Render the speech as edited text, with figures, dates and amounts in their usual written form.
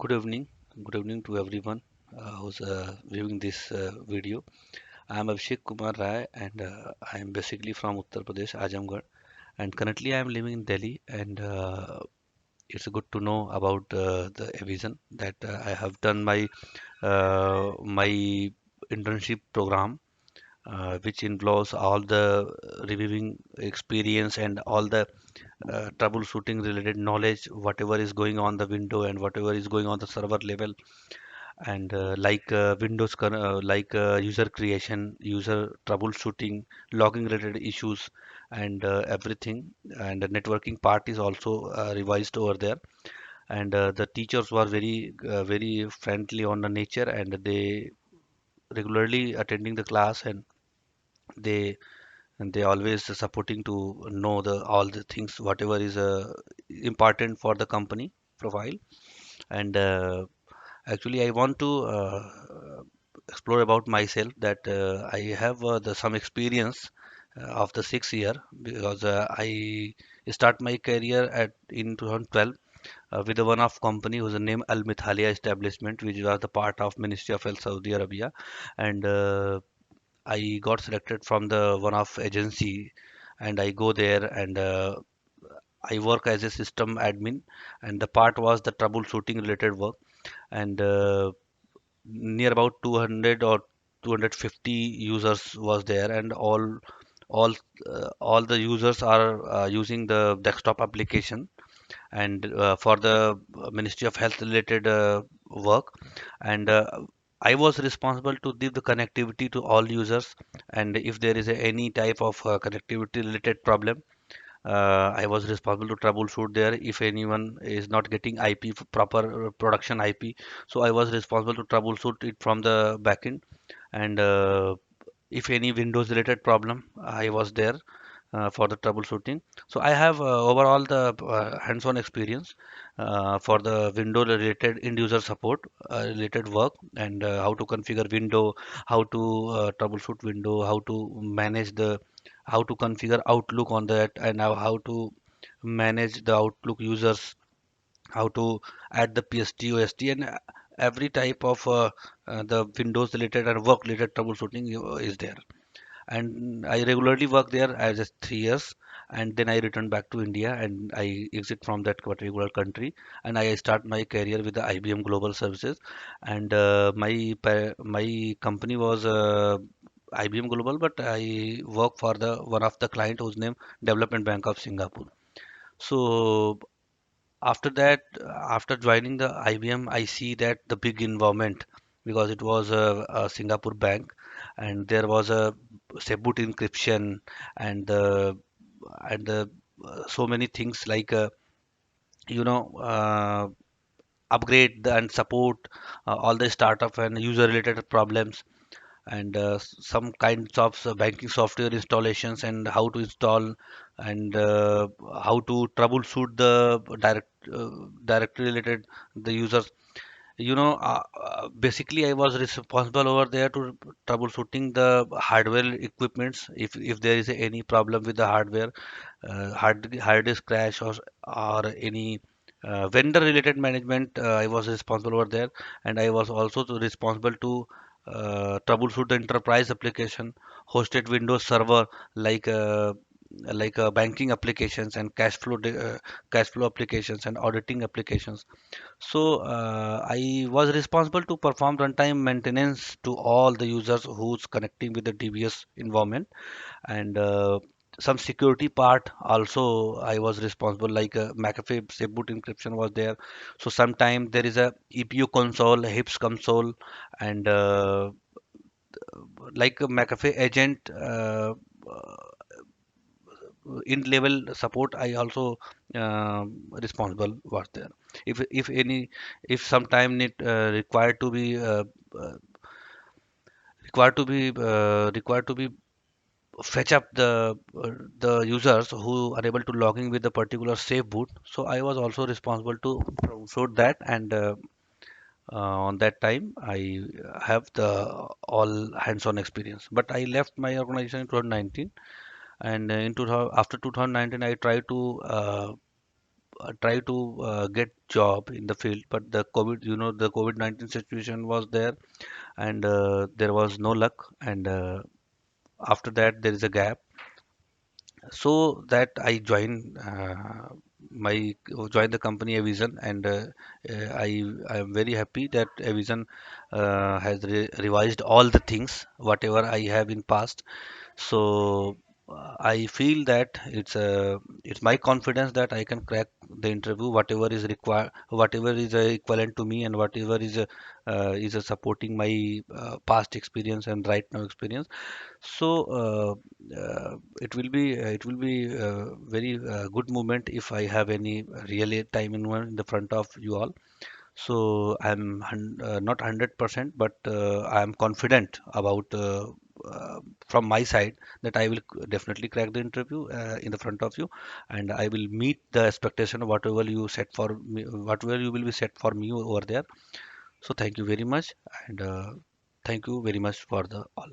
Good evening. Good evening to everyone who's viewing this video. I am Abhishek Kumar Rai and I am basically from Uttar Pradesh, Ajamgarh. And currently I am living in Delhi and it's good to know about the vision that I have done my internship program, which involves all the reviewing experience and all the troubleshooting related knowledge, whatever is going on the window and whatever is going on the server level and user creation, user troubleshooting, logging related issues, and everything. And the networking part is also revised over there. And the teachers were very friendly on the nature, and they regularly attending the class, and they they always supporting to know the all the things whatever is important for the company profile. And actually, I want to explore about myself that I have some experience of the 6 year because I start my career at in 2012 with the one of company whose name Al Mithalia establishment, which was the part of Ministry of Health Saudi Arabia, and I got selected from the one of agency, and I go there and I work as a system admin, and the part was the troubleshooting related work. And near about 200 or 250 users was there, and all all the users are using the desktop application and for the Ministry of Health related work. And I was responsible to give the connectivity to all users, and if there is any type of connectivity related problem, I was responsible to troubleshoot there. If anyone is not getting IP proper production IP, so I was responsible to troubleshoot it from the backend. And if any Windows related problem, I was there for the troubleshooting. So I have overall the hands-on experience for the window related end user support related work, and how to configure window, how to troubleshoot window, how to manage the how to configure Outlook on that, and how to manage the Outlook users, how to add the PST, OST, and every type of the Windows related and work related troubleshooting is there. And I regularly work there as a 3 years, and then I return back to India and I exit from that particular country, and I start my career with the IBM Global Services. And my company was IBM Global, but I work for the one of the client whose name Development Bank of Singapore. So after that, after joining the IBM, I see that the big environment, because it was a Singapore bank, and there was a say boot encryption and the so many things like you know uh, upgrade and support all the startup and user related problems, and some kinds of banking software installations and how to install, and how to troubleshoot the directory related the users. Basically I was responsible over there to troubleshooting the hardware equipments. If there is any problem with the hardware, hard disk crash, or any vendor related management, I was responsible over there. And I was also responsible to troubleshoot the enterprise application, hosted Windows server, like banking applications and cash flow applications and auditing applications. So I was responsible to perform runtime maintenance to all the users who's connecting with the DBS environment. And some security part also I was responsible, like McAfee safe boot encryption was there. So sometime there is a EPU console, HIPS console, and like a McAfee agent in level support I also responsible was there. If any, if sometime need uh, required to be fetch up the users who are able to log in with the particular safe boot. So I was also responsible to sort that. And on that time I have the all hands-on experience. But I left my organization in 2019, and after 2019 I tried to try to get job in the field, but the COVID, the COVID-19 situation was there, and there was no luck, and after that there is a gap. So that I joined the company Avision, and I am very happy that Avision has revised all the things whatever I have in past. So I feel that it's my confidence that I can crack the interview, whatever is required, whatever is equivalent to me, and whatever is supporting my past experience and right now experience. So it will be very good moment if I have any real time in the front of you all. So I'm not 100%, but I'm confident about from my side that I will definitely crack the interview in the front of you, and I will meet the expectation of whatever you set for me, whatever you will be set for me over there. So thank you very much, and thank you very much for the all.